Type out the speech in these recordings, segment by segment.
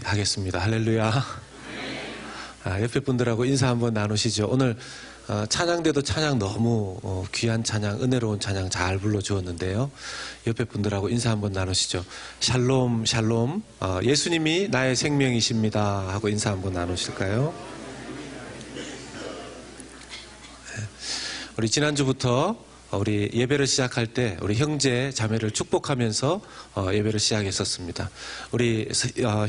하겠습니다. 할렐루야. 옆에 분들하고 인사 한번 나누시죠. 오늘 찬양대도 찬양 너무 귀한 찬양, 은혜로운 찬양 잘 불러주었는데요. 옆에 분들하고 인사 한번 나누시죠. 샬롬 샬롬, 예수님이 나의 생명이십니다 하고 인사 한번 나누실까요? 우리 지난주부터 우리 예배를 시작할 때 우리 형제 자매를 축복하면서 예배를 시작했었습니다. 우리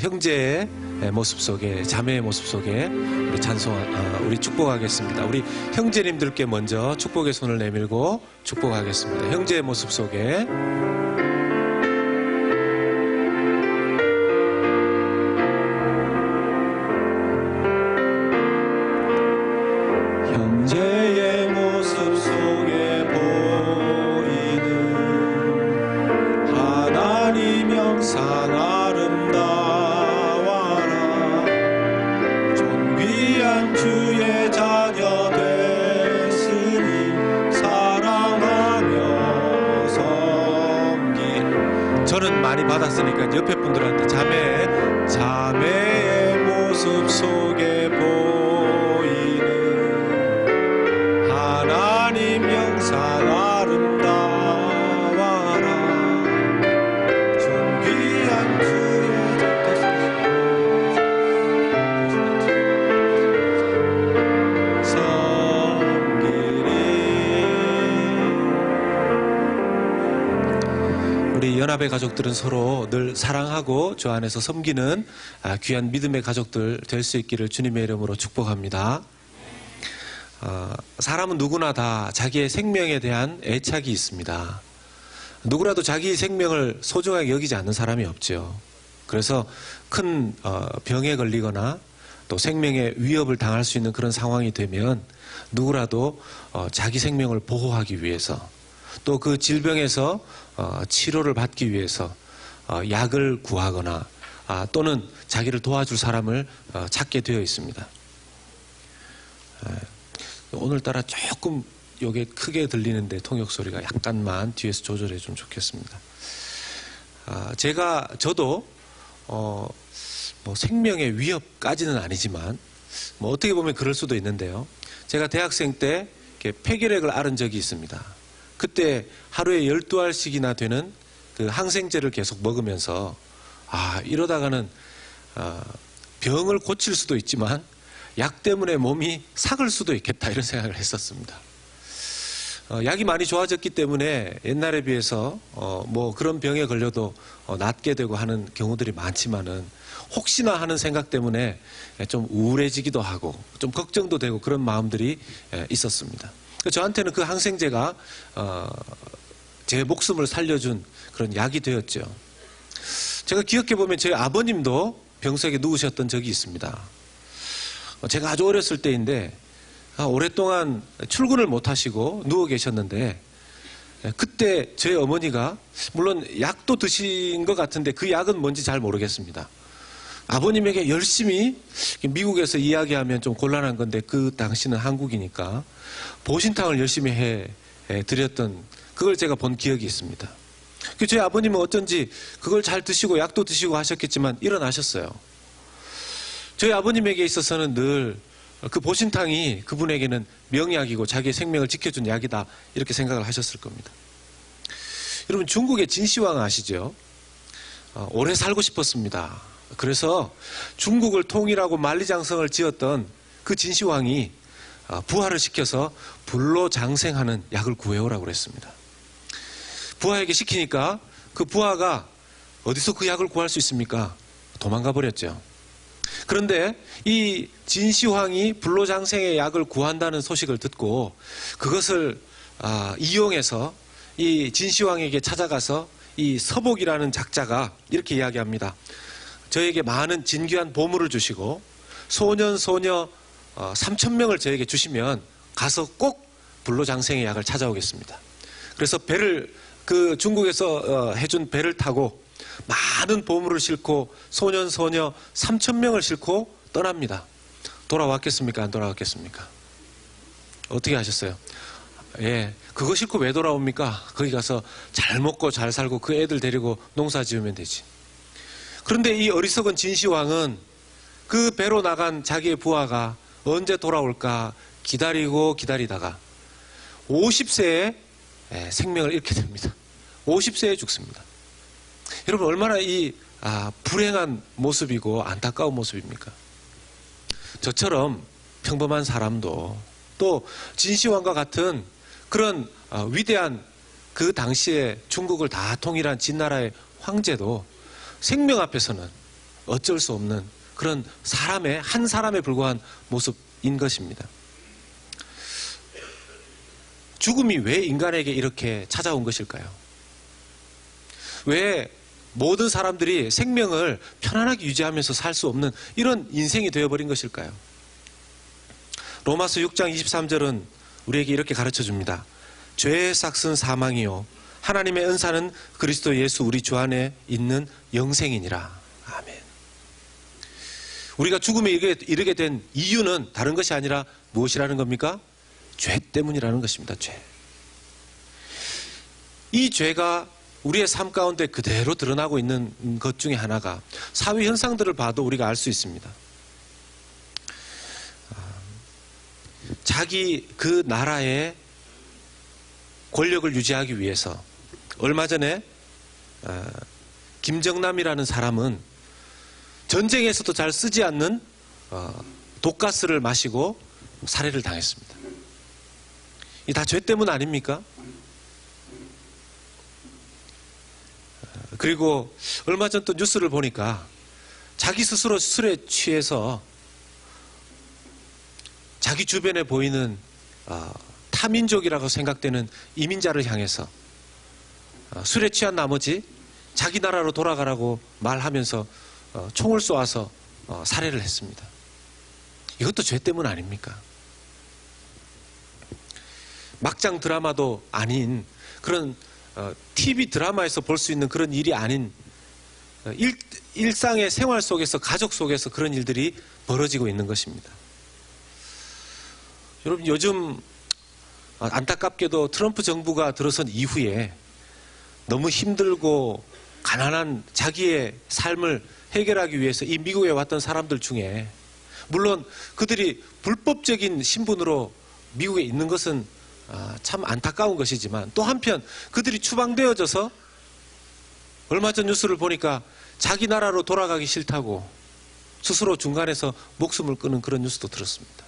형제의 모습 속에, 자매의 모습 속에 우리 우리 축복하겠습니다. 우리 형제님들께 먼저 축복의 손을 내밀고 축복하겠습니다. 형제의 모습 속에 받았으니까 옆에 분들한테 자매의 모습 속에 보이는 하나님 영상 아름다워라. 존귀한 주의 섬기리. 우리 연합의 가족들은 서로 늘 사랑하고 주 안에서 섬기는 귀한 믿음의 가족들 될 수 있기를 주님의 이름으로 축복합니다. 사람은 누구나 다 자기의 생명에 대한 애착이 있습니다. 누구라도 자기 생명을 소중하게 여기지 않는 사람이 없죠. 그래서 큰 병에 걸리거나 또 생명의 위협을 당할 수 있는 그런 상황이 되면 누구라도 자기 생명을 보호하기 위해서 또 그 질병에서 치료를 받기 위해서 약을 구하거나 또는 자기를 도와줄 사람을 찾게 되어 있습니다. 오늘따라 조금 이게 크게 들리는데 통역 소리가 약간만 뒤에서 조절해 주면 좋겠습니다. 저도 뭐 생명의 위협까지는 아니지만 뭐 어떻게 보면 그럴 수도 있는데요. 제가 대학생 때 폐결핵을 앓은 적이 있습니다. 그때 하루에 12알씩이나 되는 그 항생제를 계속 먹으면서 이러다가는 병을 고칠 수도 있지만 약 때문에 몸이 삭을 수도 있겠다 이런 생각을 했었습니다. 약이 많이 좋아졌기 때문에 옛날에 비해서 뭐 그런 병에 걸려도 낫게 되고 하는 경우들이 많지만은 혹시나 하는 생각 때문에 좀 우울해지기도 하고 좀 걱정도 되고 그런 마음들이 있었습니다. 저한테는 그 항생제가 제 목숨을 살려준 그런 약이 되었죠. 제가 기억해보면 저희 아버님도 병석에 누우셨던 적이 있습니다. 제가 아주 어렸을 때인데 오랫동안 출근을 못 하시고 누워 계셨는데 그때 저희 어머니가 물론 약도 드신 것 같은데 그 약은 뭔지 잘 모르겠습니다. 아버님에게 열심히 미국에서 이야기하면 좀 곤란한 건데 그 당시는 한국이니까 보신탕을 열심히 해 드렸던 그걸 제가 본 기억이 있습니다. 저희 아버님은 어쩐지 그걸 잘 드시고 약도 드시고 하셨겠지만 일어나셨어요. 저희 아버님에게 있어서는 늘 그 보신탕이 그분에게는 명약이고 자기의 생명을 지켜준 약이다 이렇게 생각을 하셨을 겁니다. 여러분 중국의 진시황 아시죠? 오래 살고 싶었습니다. 그래서 중국을 통일하고 만리장성을 지었던 그 진시황이 부하를 시켜서 불로장생하는 약을 구해오라고 그랬습니다. 부하에게 시키니까 그 부하가 어디서 그 약을 구할 수 있습니까? 도망가 버렸죠. 그런데 이 진시황이 불로장생의 약을 구한다는 소식을 듣고 그것을 이용해서 이 진시황에게 찾아가서 이 서복이라는 작자가 이렇게 이야기합니다. 저에게 많은 진귀한 보물을 주시고 소년 소녀 3,000명을 저에게 주시면 가서 꼭 불로장생의 약을 찾아오겠습니다. 그래서 배를 그 중국에서 해준 배를 타고 많은 보물을 싣고 소년 소녀 3,000명을 싣고 떠납니다. 돌아왔겠습니까? 안 돌아왔겠습니까? 어떻게 하셨어요? 예, 그거 싣고 왜 돌아옵니까? 거기 가서 잘 먹고 잘 살고 그 애들 데리고 농사 지으면 되지. 그런데 이 어리석은 진시황은 그 배로 나간 자기의 부하가 언제 돌아올까 기다리고 기다리다가 50세에 생명을 잃게 됩니다. 50세에 죽습니다. 여러분 얼마나 이 불행한 모습이고 안타까운 모습입니까? 저처럼 평범한 사람도 또 진시황과 같은 그런 위대한 그 당시에 중국을 다 통일한 진나라의 황제도 생명 앞에서는 어쩔 수 없는 그런 한 사람에 불과한 모습인 것입니다. 죽음이 왜 인간에게 이렇게 찾아온 것일까요? 왜 모든 사람들이 생명을 편안하게 유지하면서 살 수 없는 이런 인생이 되어버린 것일까요? 로마서 6장 23절은 우리에게 이렇게 가르쳐 줍니다. 죄의 삭은 사망이요 하나님의 은사는 그리스도 예수 우리 주 안에 있는 영생이니라. 아멘. 우리가 죽음에 이르게 된 이유는 다른 것이 아니라 무엇이라는 겁니까? 죄 때문이라는 것입니다. 죄. 이 죄가 우리의 삶 가운데 그대로 드러나고 있는 것 중에 하나가 사회 현상들을 봐도 우리가 알 수 있습니다. 자기 그 나라의 권력을 유지하기 위해서 얼마 전에 김정남이라는 사람은 전쟁에서도 잘 쓰지 않는 독가스를 마시고 살해를 당했습니다. 이 다 죄 때문 아닙니까? 그리고 얼마 전 또 뉴스를 보니까 자기 스스로 술에 취해서 자기 주변에 보이는 타민족이라고 생각되는 이민자를 향해서 술에 취한 나머지 자기 나라로 돌아가라고 말하면서 총을 쏘아서 살해를 했습니다. 이것도 죄 때문 아닙니까? 막장 드라마도 아닌 그런 TV 드라마에서 볼 수 있는 그런 일이 아닌 일상의 생활 속에서 가족 속에서 그런 일들이 벌어지고 있는 것입니다. 여러분 요즘 안타깝게도 트럼프 정부가 들어선 이후에 너무 힘들고 가난한 자기의 삶을 해결하기 위해서 이 미국에 왔던 사람들 중에 물론 그들이 불법적인 신분으로 미국에 있는 것은 참 안타까운 것이지만 또 한편 그들이 추방되어져서 얼마 전 뉴스를 보니까 자기 나라로 돌아가기 싫다고 스스로 중간에서 목숨을 끊은 그런 뉴스도 들었습니다.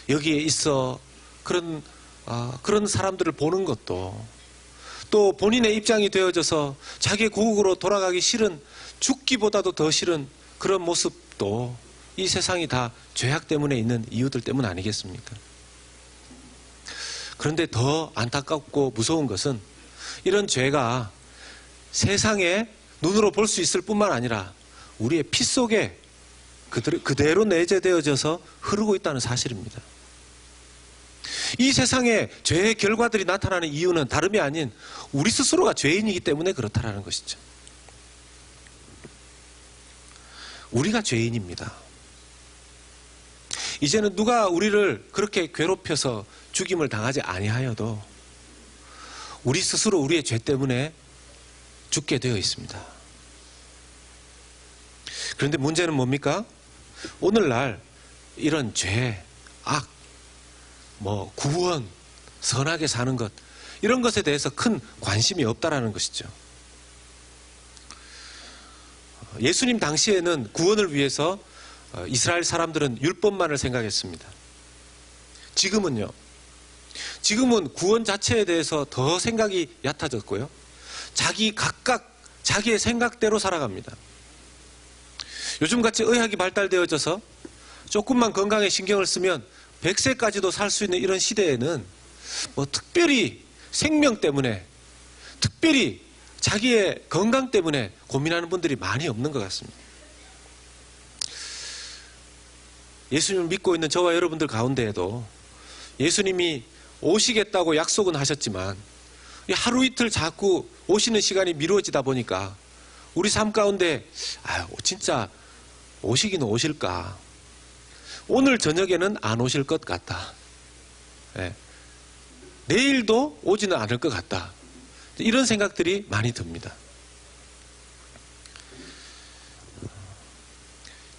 여기에 있어 그런 사람들을 보는 것도 또 본인의 입장이 되어져서 자기의 고국으로 돌아가기 싫은 죽기보다도 더 싫은 그런 모습도 이 세상이 다 죄악 때문에 있는 이유들 때문 아니겠습니까? 그런데 더 안타깝고 무서운 것은 이런 죄가 세상에 눈으로 볼 수 있을 뿐만 아니라 우리의 피 속에 그대로 내재되어져서 흐르고 있다는 사실입니다. 이 세상에 죄의 결과들이 나타나는 이유는 다름이 아닌 우리 스스로가 죄인이기 때문에 그렇다라는 것이죠. 우리가 죄인입니다. 이제는 누가 우리를 그렇게 괴롭혀서 죽임을 당하지 아니하여도 우리 스스로 우리의 죄 때문에 죽게 되어 있습니다. 그런데 문제는 뭡니까? 오늘날 이런 죄, 악, 구원, 선하게 사는 것 이런 것에 대해서 큰 관심이 없다라는 것이죠. 예수님 당시에는 구원을 위해서 이스라엘 사람들은 율법만을 생각했습니다. 지금은 구원 자체에 대해서 더 생각이 얕아졌고요. 각각 자기의 생각대로 살아갑니다. 요즘같이 의학이 발달되어져서 조금만 건강에 신경을 쓰면 100세까지도 살 수 있는 이런 시대에는 특별히 생명 때문에 특별히 자기의 건강 때문에 고민하는 분들이 많이 없는 것 같습니다. 예수님을 믿고 있는 저와 여러분들 가운데에도 예수님이 오시겠다고 약속은 하셨지만 하루 이틀 자꾸 오시는 시간이 미루어지다 보니까 우리 삶 가운데 진짜 오시기는 오실까? 오늘 저녁에는 안 오실 것 같다. 내일도 오지는 않을 것 같다. 이런 생각들이 많이 듭니다.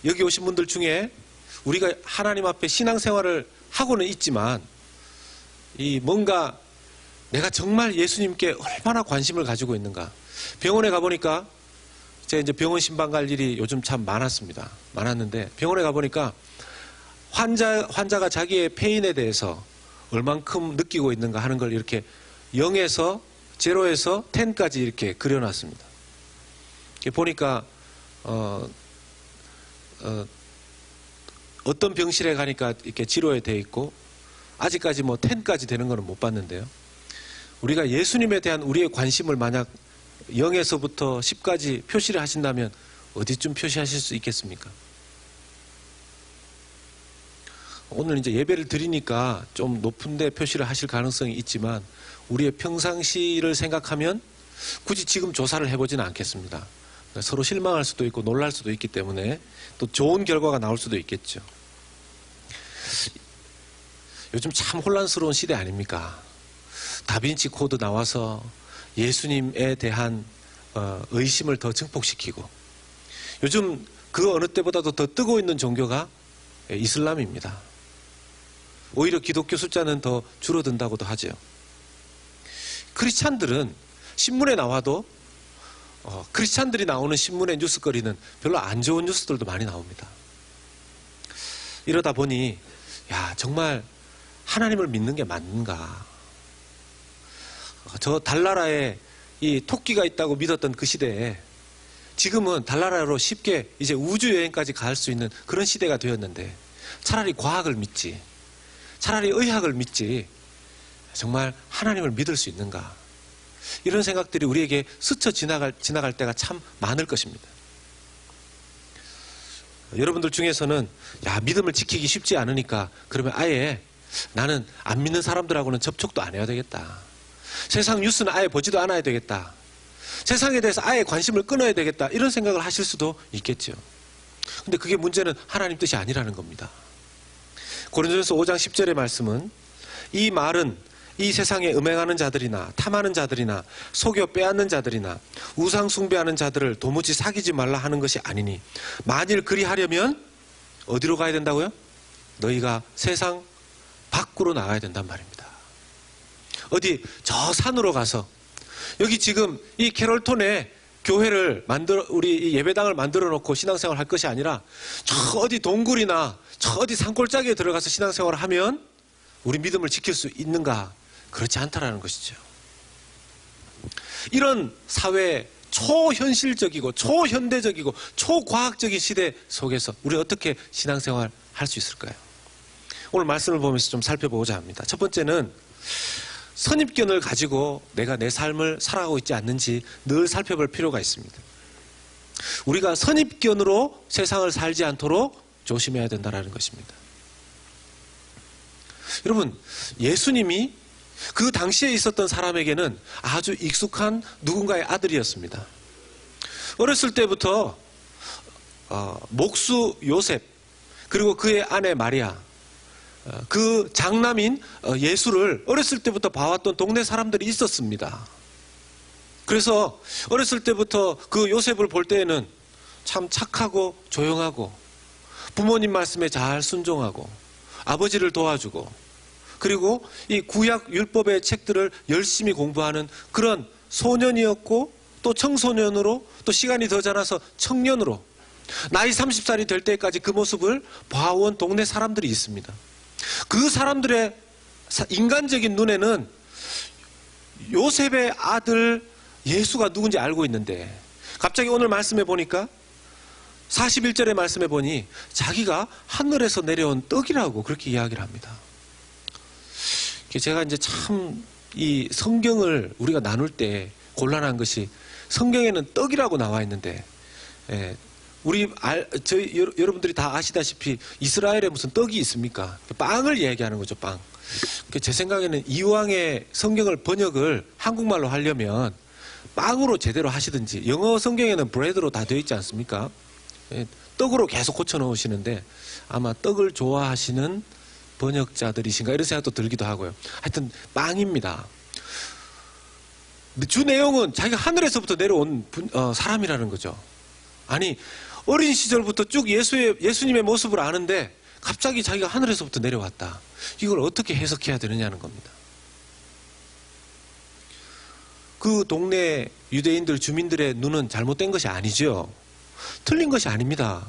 여기 오신 분들 중에 우리가 하나님 앞에 신앙생활을 하고는 있지만 이 뭔가 내가 정말 예수님께 얼마나 관심을 가지고 있는가. 병원에 가보니까 제가 이제 병원 신방 갈 일이 요즘 참 많았는데 병원에 가보니까 환자가 자기의 페인에 대해서 얼만큼 느끼고 있는가 하는 걸 이렇게 0에서 0에서 10까지 이렇게 그려놨습니다. 보니까 어떤 병실에 가니까 이렇게 치료에 돼 있고 아직까지 뭐 10까지 되는 거는 못 봤는데요. 우리가 예수님에 대한 우리의 관심을 만약 0에서부터 10까지 표시를 하신다면 어디쯤 표시하실 수 있겠습니까? 오늘 이제 예배를 드리니까 좀 높은데 표시를 하실 가능성이 있지만 우리의 평상시를 생각하면 굳이 지금 조사를 해보지는 않겠습니다. 서로 실망할 수도 있고 놀랄 수도 있기 때문에 또 좋은 결과가 나올 수도 있겠죠. 요즘 참 혼란스러운 시대 아닙니까? 다빈치 코드 나와서 예수님에 대한 의심을 더 증폭시키고 요즘 그 어느 때보다도 더 뜨고 있는 종교가 이슬람입니다. 오히려 기독교 숫자는 더 줄어든다고도 하죠. 크리스찬들은 신문에 나와도 크리스찬들이 나오는 신문의 뉴스거리는 별로 안 좋은 뉴스들도 많이 나옵니다. 이러다 보니 정말 하나님을 믿는 게 맞는가. 저 달나라에 이 토끼가 있다고 믿었던 그 시대에 지금은 달나라로 쉽게 이제 우주여행까지 갈 수 있는 그런 시대가 되었는데 차라리 과학을 믿지, 차라리 의학을 믿지 정말 하나님을 믿을 수 있는가. 이런 생각들이 우리에게 스쳐 지나갈 때가 참 많을 것입니다. 여러분들 중에서는 믿음을 지키기 쉽지 않으니까 그러면 아예 나는 안 믿는 사람들하고는 접촉도 안 해야 되겠다. 세상 뉴스는 아예 보지도 않아야 되겠다. 세상에 대해서 아예 관심을 끊어야 되겠다. 이런 생각을 하실 수도 있겠죠. 근데 그게 문제는 하나님 뜻이 아니라는 겁니다. 고린도전서 5장 10절의 말씀은 이 말은 이 세상에 음행하는 자들이나 탐하는 자들이나 속여 빼앗는 자들이나 우상 숭배하는 자들을 도무지 사귀지 말라 하는 것이 아니니 만일 그리하려면 어디로 가야 된다고요? 너희가 세상 밖으로 나가야 된단 말입니다. 어디 저 산으로 가서 여기 지금 이 캐롤톤에 교회를 우리 이 예배당을 만들어 놓고 신앙생활을 할 것이 아니라 저 어디 동굴이나 저 어디 산골짜기에 들어가서 신앙생활을 하면 우리 믿음을 지킬 수 있는가? 그렇지 않다라는 것이죠. 이런 사회 초현실적이고 초현대적이고 초과학적인 시대 속에서 우리 어떻게 신앙생활 할 수 있을까요? 오늘 말씀을 보면서 좀 살펴보고자 합니다. 첫 번째는 선입견을 가지고 내가 내 삶을 살아가고 있지 않는지 늘 살펴볼 필요가 있습니다. 우리가 선입견으로 세상을 살지 않도록 조심해야 된다는 것입니다. 여러분, 예수님이 그 당시에 있었던 사람에게는 아주 익숙한 누군가의 아들이었습니다. 어렸을 때부터 목수 요셉 그리고 그의 아내 마리아 그 장남인 예수를 어렸을 때부터 봐왔던 동네 사람들이 있었습니다. 그래서 어렸을 때부터 그 요셉을 볼 때에는 참 착하고 조용하고 부모님 말씀에 잘 순종하고 아버지를 도와주고 그리고 이 구약 율법의 책들을 열심히 공부하는 그런 소년이었고 또 청소년으로 또 시간이 더 지나서 청년으로 나이 30살이 될 때까지 그 모습을 봐온 동네 사람들이 있습니다. 그 사람들의 인간적인 눈에는 요셉의 아들 예수가 누군지 알고 있는데 갑자기 오늘 말씀해 보니까 41절의 말씀해 보니 자기가 하늘에서 내려온 떡이라고 그렇게 이야기를 합니다. 제가 이제 참 이 성경을 우리가 나눌 때 곤란한 것이 성경에는 떡이라고 나와 있는데 여러분들이 다 아시다시피 이스라엘에 무슨 떡이 있습니까? 빵을 얘기하는 거죠, 빵. 제 생각에는 이왕의 성경을 번역을 한국말로 하려면 빵으로 제대로 하시든지 영어 성경에는 브레드로 다 되어 있지 않습니까? 떡으로 계속 고쳐 넣으시는데 아마 떡을 좋아하시는 번역자들이신가 이런 생각도 들기도 하고요. 하여튼 빵입니다. 주 내용은 자기가 하늘에서부터 내려온 사람이라는 거죠. 아니 어린 시절부터 쭉 예수님의 모습을 아는데 갑자기 자기가 하늘에서부터 내려왔다. 이걸 어떻게 해석해야 되느냐는 겁니다. 그 동네 유대인들 주민들의 눈은 잘못된 것이 아니죠. 틀린 것이 아닙니다.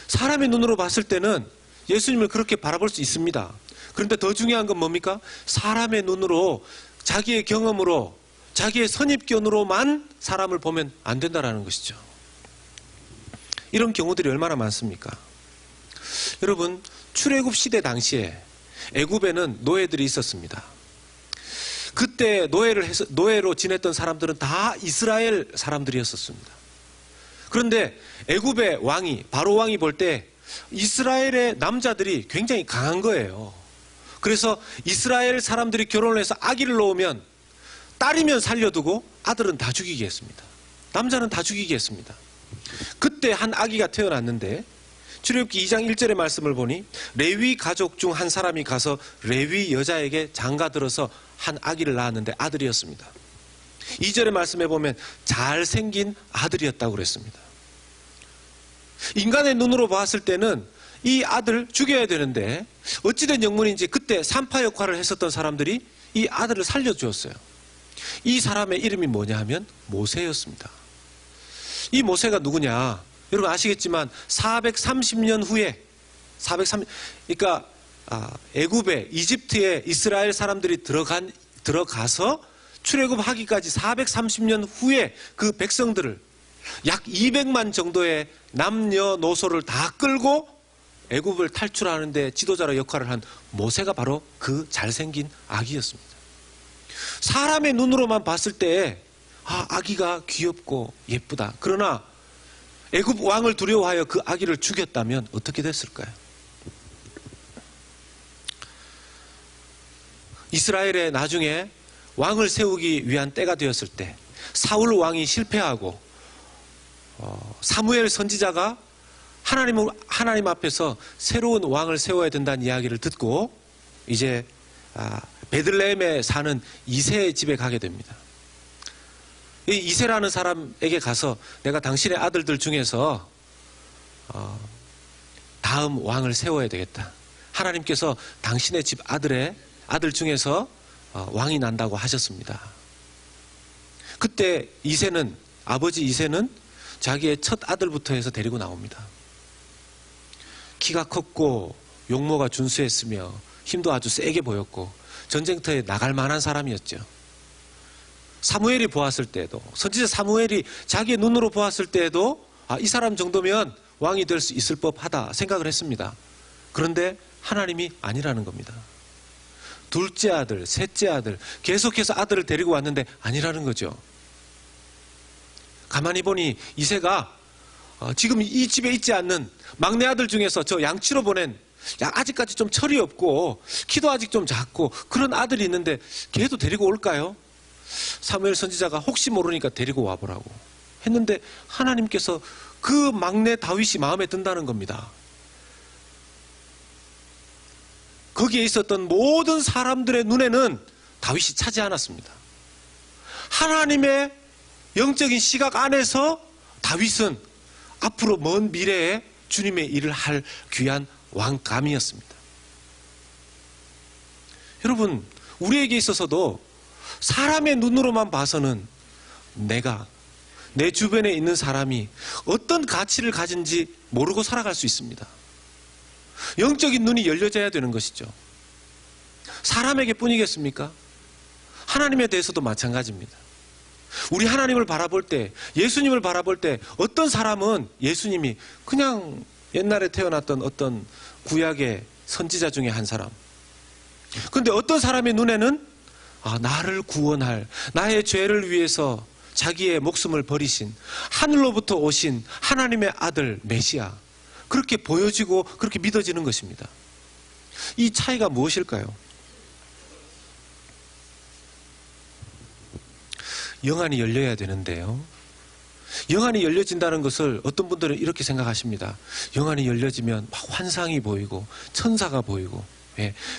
사람의 눈으로 봤을 때는 예수님을 그렇게 바라볼 수 있습니다. 그런데 더 중요한 건 뭡니까? 사람의 눈으로, 자기의 경험으로, 자기의 선입견으로만 사람을 보면 안 된다는 것이죠. 이런 경우들이 얼마나 많습니까? 여러분, 출애굽 시대 당시에 애굽에는 노예들이 있었습니다. 그때 노예로 지냈던 사람들은 다 이스라엘 사람들이었습니다. 그런데 애굽의 왕이, 바로 왕이 볼 때 이스라엘의 남자들이 굉장히 강한 거예요. 그래서 이스라엘 사람들이 결혼을 해서 아기를 놓으면 딸이면 살려두고 아들은 다 죽이게 했습니다. 남자는 다 죽이게 했습니다. 그때 한 아기가 태어났는데 출애굽기 2장 1절의 말씀을 보니 레위 가족 중 한 사람이 가서 레위 여자에게 장가들어서 한 아기를 낳았는데 아들이었습니다. 2절의 말씀에 보면 잘생긴 아들이었다고 그랬습니다. 인간의 눈으로 봤을 때는 이 아들 죽여야 되는데 어찌된 영문인지 그때 산파 역할을 했었던 사람들이 이 아들을 살려주었어요. 이 사람의 이름이 뭐냐 하면 모세였습니다. 이 모세가 누구냐? 여러분 아시겠지만 430년 후에 그러니까 애굽에, 이집트에 이스라엘 사람들이 들어가서 출애굽하기까지 430년 후에 그 백성들을 약 200만 정도의 남녀노소를 다 끌고 애굽을 탈출하는데 지도자로 역할을 한 모세가 바로 그 잘생긴 아기였습니다. 사람의 눈으로만 봤을 때 아기가 귀엽고 예쁘다. 그러나 애굽 왕을 두려워하여 그 아기를 죽였다면 어떻게 됐을까요? 이스라엘에 나중에 왕을 세우기 위한 때가 되었을 때 사울 왕이 실패하고 사무엘 선지자가 하나님 앞에서 새로운 왕을 세워야 된다는 이야기를 듣고 이제 베들레헴에 사는 이새의 집에 가게 됩니다. 이 이새라는 사람에게 가서 내가 당신의 아들들 중에서 다음 왕을 세워야 되겠다. 하나님께서 당신의 집 아들 중에서 왕이 난다고 하셨습니다. 그때 아버지 이새는 자기의 첫 아들부터 해서 데리고 나옵니다. 키가 컸고 용모가 준수했으며 힘도 아주 세게 보였고 전쟁터에 나갈 만한 사람이었죠. 사무엘이 보았을 때도, 선지자 사무엘이 자기의 눈으로 보았을 때에도 이 사람 정도면 왕이 될 수 있을 법하다 생각을 했습니다. 그런데 하나님이 아니라는 겁니다. 둘째 아들, 셋째 아들, 계속해서 아들을 데리고 왔는데 아니라는 거죠. 가만히 보니 이새가 지금 이 집에 있지 않는 막내 아들 중에서 저 양치로 보낸 아직까지 좀 철이 없고 키도 아직 좀 작고 그런 아들이 있는데 걔도 데리고 올까요? 사무엘 선지자가 혹시 모르니까 데리고 와보라고 했는데 하나님께서 그 막내 다윗이 마음에 든다는 겁니다. 거기에 있었던 모든 사람들의 눈에는 다윗이 차지 않았습니다. 하나님의 영적인 시각 안에서 다윗은 앞으로 먼 미래에 주님의 일을 할 귀한 왕감이었습니다. 여러분, 우리에게 있어서도 사람의 눈으로만 봐서는 내 주변에 있는 사람이 어떤 가치를 가진지 모르고 살아갈 수 있습니다. 영적인 눈이 열려져야 되는 것이죠. 사람에게 뿐이겠습니까? 하나님에 대해서도 마찬가지입니다. 우리 하나님을 바라볼 때, 예수님을 바라볼 때 어떤 사람은 예수님이 그냥 옛날에 태어났던 어떤 구약의 선지자 중에 한 사람. 그런데 어떤 사람의 눈에는 나를 구원할, 나의 죄를 위해서 자기의 목숨을 버리신 하늘로부터 오신 하나님의 아들 메시아, 그렇게 보여지고 그렇게 믿어지는 것입니다. 이 차이가 무엇일까요? 영안이 열려야 되는데요. 영안이 열려진다는 것을 어떤 분들은 이렇게 생각하십니다. 영안이 열려지면 막 환상이 보이고 천사가 보이고,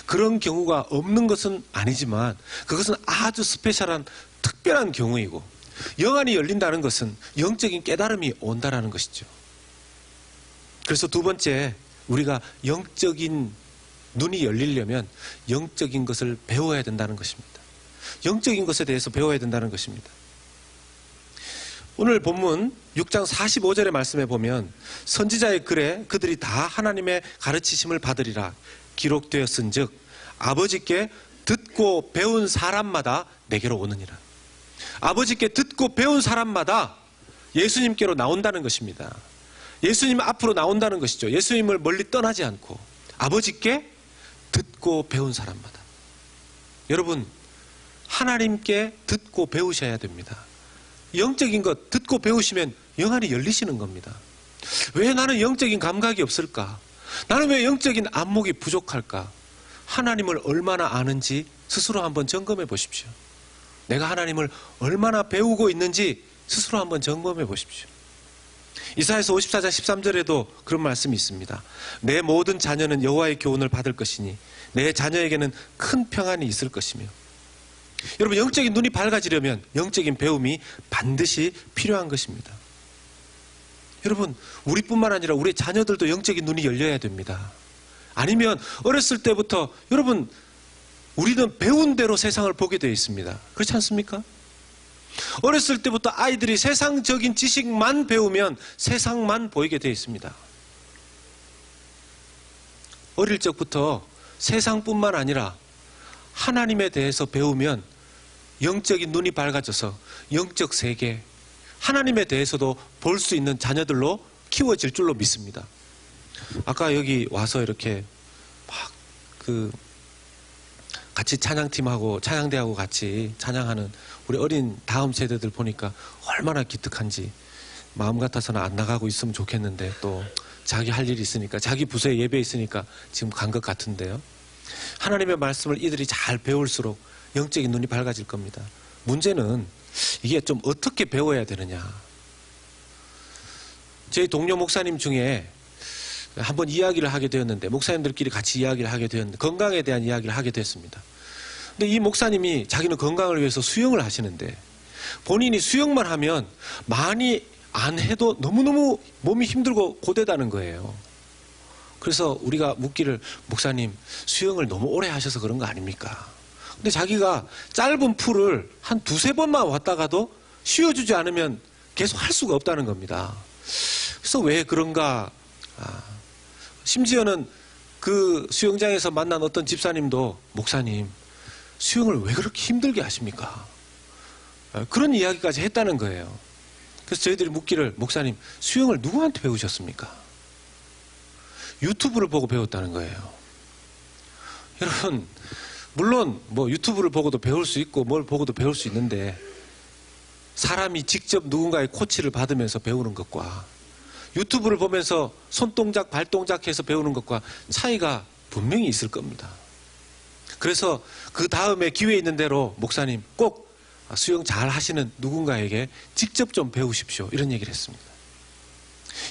그런 경우가 없는 것은 아니지만 그것은 아주 스페셜한 특별한 경우이고, 영안이 열린다는 것은 영적인 깨달음이 온다는 것이죠. 그래서 두 번째, 우리가 영적인 눈이 열리려면 영적인 것을 배워야 된다는 것입니다. 영적인 것에 대해서 배워야 된다는 것입니다. 오늘 본문 6장 45절의 말씀에 보면 선지자의 글에 그들이 다 하나님의 가르치심을 받으리라 기록되었은즉 아버지께 듣고 배운 사람마다 내게로 오느니라. 아버지께 듣고 배운 사람마다 예수님께로 나온다는 것입니다. 예수님 앞으로 나온다는 것이죠. 예수님을 멀리 떠나지 않고 아버지께 듣고 배운 사람마다. 여러분, 하나님께 듣고 배우셔야 됩니다. 영적인 것 듣고 배우시면 영안이 열리시는 겁니다. 왜 나는 영적인 감각이 없을까? 나는 왜 영적인 안목이 부족할까? 하나님을 얼마나 아는지 스스로 한번 점검해 보십시오. 내가 하나님을 얼마나 배우고 있는지 스스로 한번 점검해 보십시오. 이사야서 54장 13절에도 그런 말씀이 있습니다. 내 모든 자녀는 여호와의 교훈을 받을 것이니 내 자녀에게는 큰 평안이 있을 것이며. 여러분, 영적인 눈이 밝아지려면 영적인 배움이 반드시 필요한 것입니다. 여러분, 우리뿐만 아니라 우리 자녀들도 영적인 눈이 열려야 됩니다. 아니면 어렸을 때부터 여러분, 우리는 배운 대로 세상을 보게 되어 있습니다. 그렇지 않습니까? 어렸을 때부터 아이들이 세상적인 지식만 배우면 세상만 보이게 되어 있습니다. 어릴 적부터 세상뿐만 아니라 하나님에 대해서 배우면 영적인 눈이 밝아져서 영적 세계, 하나님에 대해서도 볼 수 있는 자녀들로 키워질 줄로 믿습니다. 아까 여기 와서 이렇게 막 같이 찬양팀하고 찬양대하고 같이 찬양하는 우리 어린 다음 세대들 보니까 얼마나 기특한지 마음 같아서는 안 나가고 있으면 좋겠는데 또 자기 할 일이 있으니까 자기 부서에 예배 있으니까 지금 간 것 같은데요. 하나님의 말씀을 이들이 잘 배울수록 영적인 눈이 밝아질 겁니다. 문제는 이게 좀 어떻게 배워야 되느냐. 저희 동료 목사님 중에 한번 이야기를 하게 되었는데, 목사님들끼리 같이 이야기를 하게 되었는데 건강에 대한 이야기를 하게 됐습니다. 근데 이 목사님이 자기는 건강을 위해서 수영을 하시는데 본인이 수영만 하면 많이 안 해도 너무너무 몸이 힘들고 고되다는 거예요. 그래서 우리가 묻기를, 목사님 수영을 너무 오래 하셔서 그런 거 아닙니까? 근데 자기가 짧은 풀을 한 두세 번만 왔다가도 쉬어주지 않으면 계속 할 수가 없다는 겁니다. 그래서 왜 그런가? 심지어는 그 수영장에서 만난 어떤 집사님도, 목사님 수영을 왜 그렇게 힘들게 하십니까? 그런 이야기까지 했다는 거예요. 그래서 저희들이 묻기를, 목사님 수영을 누구한테 배우셨습니까? 유튜브를 보고 배웠다는 거예요. 여러분, 물론 뭐 유튜브를 보고도 배울 수 있고 뭘 보고도 배울 수 있는데, 사람이 직접 누군가의 코치를 받으면서 배우는 것과 유튜브를 보면서 손동작 발동작 해서 배우는 것과 차이가 분명히 있을 겁니다. 그래서 그 다음에 기회 있는 대로 목사님 꼭 수영 잘 하시는 누군가에게 직접 좀 배우십시오, 이런 얘기를 했습니다.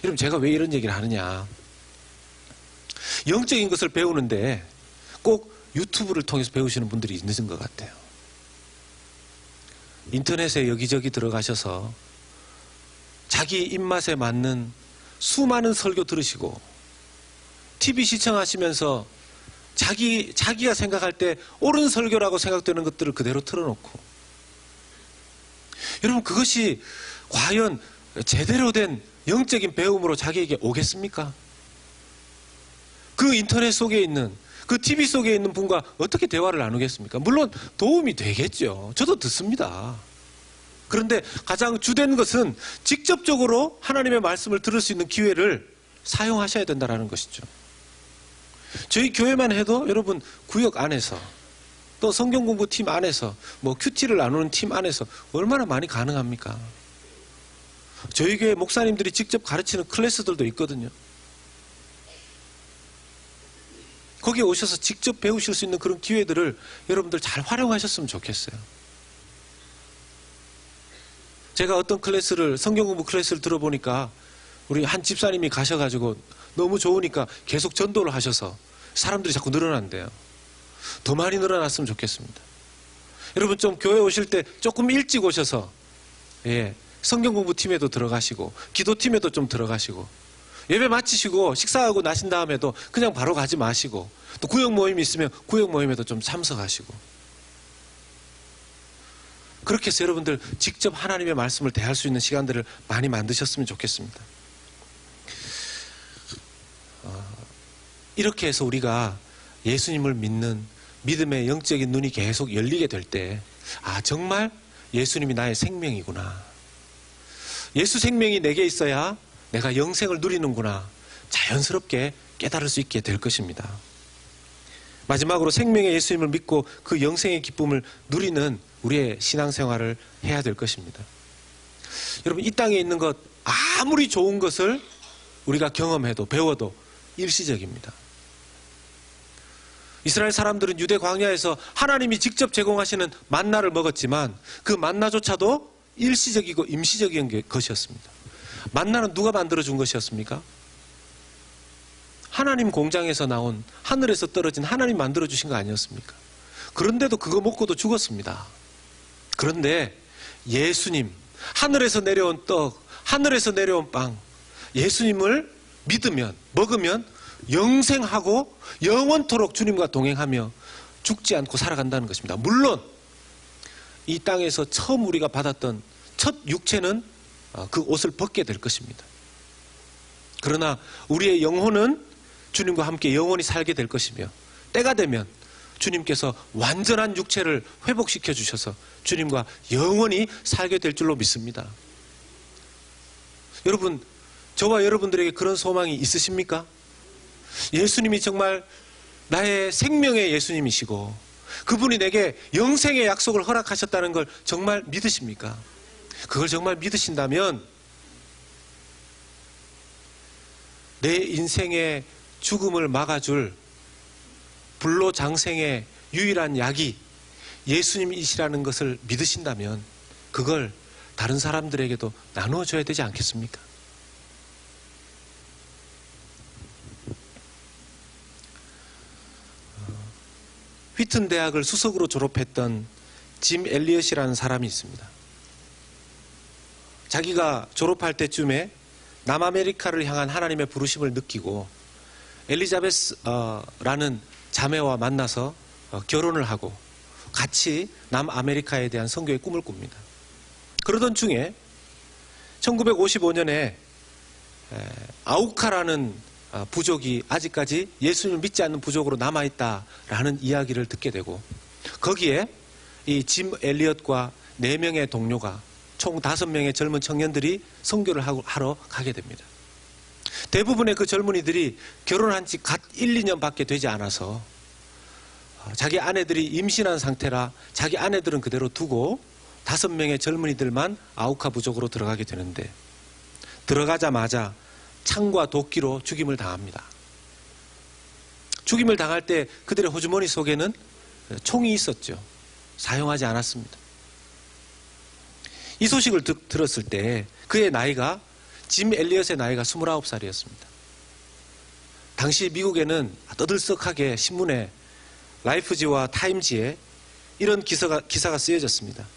여러분, 제가 왜 이런 얘기를 하느냐, 영적인 것을 배우는데 꼭 유튜브를 통해서 배우시는 분들이 있는 것 같아요. 인터넷에 여기저기 들어가셔서 자기 입맛에 맞는 수많은 설교 들으시고 TV 시청하시면서 자기가 생각할 때 옳은 설교라고 생각되는 것들을 그대로 틀어놓고, 여러분, 그것이 과연 제대로 된 영적인 배움으로 자기에게 오겠습니까? 그 인터넷 속에 있는, 그 TV 속에 있는 분과 어떻게 대화를 나누겠습니까? 물론 도움이 되겠죠. 저도 듣습니다. 그런데 가장 주된 것은 직접적으로 하나님의 말씀을 들을 수 있는 기회를 사용하셔야 된다는 것이죠. 저희 교회만 해도 여러분, 구역 안에서 또 성경공부팀 안에서 뭐 큐티를 나누는 팀 안에서 얼마나 많이 가능합니까? 저희 교회 목사님들이 직접 가르치는 클래스들도 있거든요. 거기에 오셔서 직접 배우실 수 있는 그런 기회들을 여러분들 잘 활용하셨으면 좋겠어요. 제가 어떤 클래스를, 성경공부 클래스를 들어보니까 우리 한 집사님이 가셔가지고 너무 좋으니까 계속 전도를 하셔서 사람들이 자꾸 늘어난대요. 더 많이 늘어났으면 좋겠습니다. 여러분, 좀 교회 오실 때 조금 일찍 오셔서 성경공부 팀에도 들어가시고 기도팀에도 좀 들어가시고 예배 마치시고 식사하고 나신 다음에도 그냥 바로 가지 마시고, 또 구역 모임이 있으면 구역 모임에도 좀 참석하시고, 그렇게 해서 여러분들 직접 하나님의 말씀을 대할 수 있는 시간들을 많이 만드셨으면 좋겠습니다. 이렇게 해서 우리가 예수님을 믿는 믿음의 영적인 눈이 계속 열리게 될 때, 정말 예수님이 나의 생명이구나, 예수 생명이 내게 있어야 내가 영생을 누리는구나, 자연스럽게 깨달을 수 있게 될 것입니다. 마지막으로 생명의 예수님을 믿고 그 영생의 기쁨을 누리는 우리의 신앙생활을 해야 될 것입니다. 여러분, 이 땅에 있는 것 아무리 좋은 것을 우리가 경험해도 배워도 일시적입니다. 이스라엘 사람들은 유대 광야에서 하나님이 직접 제공하시는 만나를 먹었지만 그 만나조차도 일시적이고 임시적인 것이었습니다. 만나는 누가 만들어준 것이었습니까? 하나님 공장에서 나온, 하늘에서 떨어진 하나님 만들어주신 거 아니었습니까? 그런데도 그거 먹고도 죽었습니다. 그런데 예수님, 하늘에서 내려온 떡, 하늘에서 내려온 빵, 예수님을 믿으면, 먹으면 영생하고 영원토록 주님과 동행하며 죽지 않고 살아간다는 것입니다. 물론 이 땅에서 처음 우리가 받았던 첫 육체는 그 옷을 벗게 될 것입니다. 그러나 우리의 영혼은 주님과 함께 영원히 살게 될 것이며, 때가 되면 주님께서 완전한 육체를 회복시켜 주셔서 주님과 영원히 살게 될 줄로 믿습니다. 여러분, 저와 여러분들에게 그런 소망이 있으십니까? 예수님이 정말 나의 생명의 예수님이시고 그분이 내게 영생의 약속을 허락하셨다는 걸 정말 믿으십니까? 그걸 정말 믿으신다면 내 인생의 죽음을 막아줄 불로장생의 유일한 약이 예수님이시라는 것을 믿으신다면 그걸 다른 사람들에게도 나누어줘야 되지 않겠습니까? 휘튼 대학을 수석으로 졸업했던 짐 엘리엇이라는 사람이 있습니다. 자기가 졸업할 때쯤에 남아메리카를 향한 하나님의 부르심을 느끼고 엘리자베스라는 자매와 만나서 결혼을 하고 같이 남아메리카에 대한 선교의 꿈을 꿉니다. 그러던 중에 1955년에 아우카라는 부족이 아직까지 예수님을 믿지 않는 부족으로 남아있다라는 이야기를 듣게 되고, 거기에 이 짐 엘리엇과 4명의 동료가 총 5명의 젊은 청년들이 선교를 하러 가게 됩니다. 대부분의 그 젊은이들이 결혼한 지 갓 1, 2년 밖에 되지 않아서 자기 아내들이 임신한 상태라 자기 아내들은 그대로 두고 5명의 젊은이들만 아우카 부족으로 들어가게 되는데, 들어가자마자 창과 도끼로 죽임을 당합니다. 죽임을 당할 때 그들의 호주머니 속에는 총이 있었죠. 사용하지 않았습니다. 이 소식을 들었을 때 그의 나이가, 짐 엘리엇의 나이가 29살이었습니다. 당시 미국에는 떠들썩하게 신문에 라이프지와 타임지에 이런 기사가 쓰여졌습니다.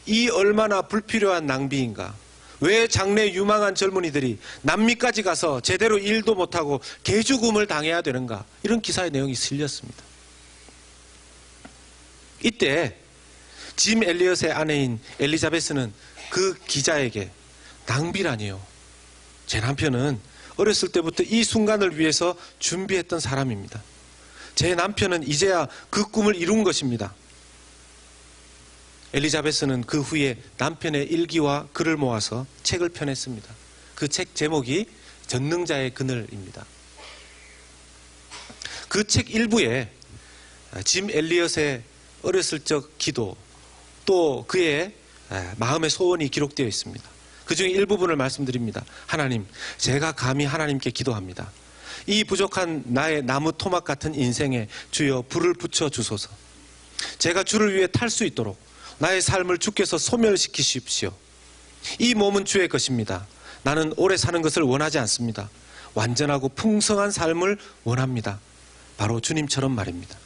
이 얼마나 불필요한 낭비인가. 왜 장래 유망한 젊은이들이 남미까지 가서 제대로 일도 못하고 개죽음을 당해야 되는가. 이런 기사의 내용이 실렸습니다. 이때 짐 엘리엇의 아내인 엘리자베스는 그 기자에게 낭비라니요. 제 남편은 어렸을 때부터 이 순간을 위해서 준비했던 사람입니다. 제 남편은 이제야 그 꿈을 이룬 것입니다. 엘리자베스는 그 후에 남편의 일기와 글을 모아서 책을 펴냈습니다. 그 책 제목이 전능자의 그늘입니다. 그 책 일부에 짐 엘리엇의 어렸을 적 기도, 또 그의 마음의 소원이 기록되어 있습니다. 그 중에 일부분을 말씀드립니다. 하나님, 제가 감히 하나님께 기도합니다. 이 부족한 나의 나무 토막 같은 인생에 주여 불을 붙여 주소서. 제가 주를 위해 탈 수 있도록 나의 삶을 주께서 소멸시키십시오. 이 몸은 주의 것입니다. 나는 오래 사는 것을 원하지 않습니다. 완전하고 풍성한 삶을 원합니다. 바로 주님처럼 말입니다.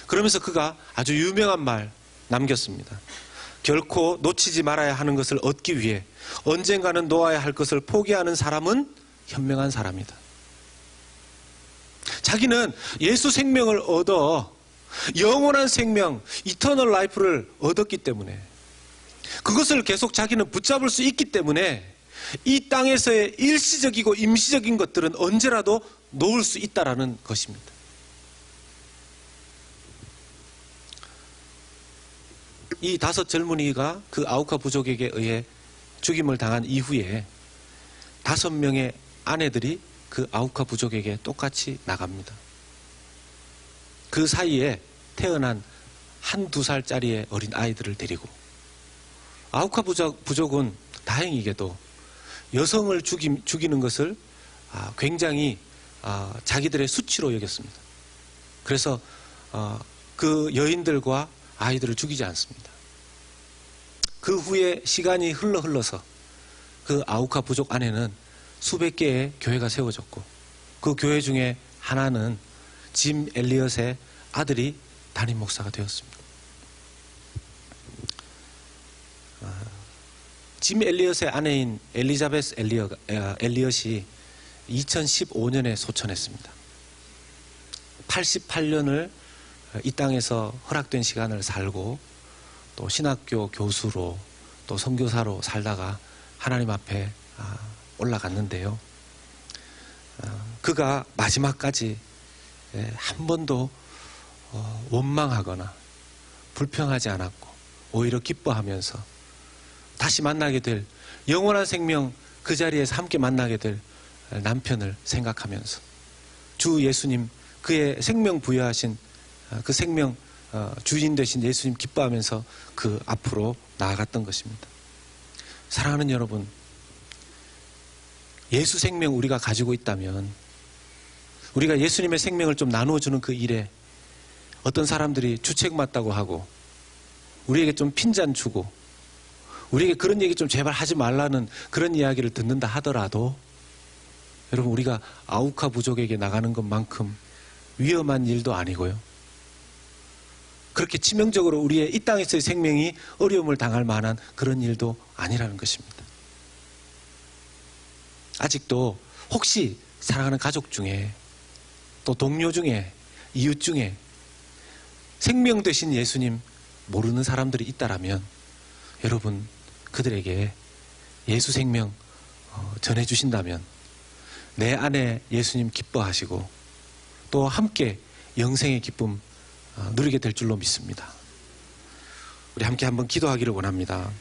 그러면서 그가 아주 유명한 말 남겼습니다. 결코 놓치지 말아야 하는 것을 얻기 위해 언젠가는 놓아야 할 것을 포기하는 사람은 현명한 사람이다. 자기는 예수 생명을 얻어 영원한 생명, 이터널 라이프를 얻었기 때문에, 그것을 계속 자기는 붙잡을 수 있기 때문에 이 땅에서의 일시적이고 임시적인 것들은 언제라도 놓을 수 있다라는 것입니다. 이 5 젊은이가 그 아우카 부족에게 의해 죽임을 당한 이후에 5명의 아내들이 그 아우카 부족에게 똑같이 나갑니다. 그 사이에 태어난 1~2살짜리의 어린 아이들을 데리고, 아우카 부족은 다행히게도 여성을 죽이는 것을 굉장히 자기들의 수치로 여겼습니다. 그래서 그 여인들과 아이들을 죽이지 않습니다. 그 후에 시간이 흘러서 그 아우카 부족 안에는 수백 개의 교회가 세워졌고, 그 교회 중에 하나는 짐 엘리엇의 아들이 담임 목사가 되었습니다. 짐 엘리엇의 아내인 엘리자베스 엘리엇이 2015년에 소천했습니다. 88년을 이 땅에서 허락된 시간을 살고, 또 신학교 교수로 또 선교사로 살다가 하나님 앞에 올라갔는데요. 그가 마지막까지 한 번도 원망하거나 불평하지 않았고, 오히려 기뻐하면서 다시 만나게 될 영원한 생명, 그 자리에서 함께 만나게 될 남편을 생각하면서 주 예수님, 그의 생명 부여하신 그 생명 주인 되신 예수님 기뻐하면서 그 앞으로 나아갔던 것입니다. 사랑하는 여러분, 예수 생명 우리가 가지고 있다면, 우리가 예수님의 생명을 좀 나누어주는 그 일에 어떤 사람들이 주책 맞다고 하고, 우리에게 좀 핀잔 주고, 우리에게 그런 얘기 좀 제발 하지 말라는 그런 이야기를 듣는다 하더라도, 여러분, 우리가 아우카 부족에게 나가는 것만큼 위험한 일도 아니고요, 그렇게 치명적으로 우리의 이 땅에서의 생명이 어려움을 당할 만한 그런 일도 아니라는 것입니다. 아직도 혹시 사랑하는 가족 중에, 또 동료 중에, 이웃 중에 생명 되신 예수님 모르는 사람들이 있다라면, 여러분, 그들에게 예수 생명 전해주신다면 내 안에 예수님 기뻐하시고 또 함께 영생의 기쁨 누리게 될 줄로 믿습니다. 우리 함께 한번 기도하기를 원합니다.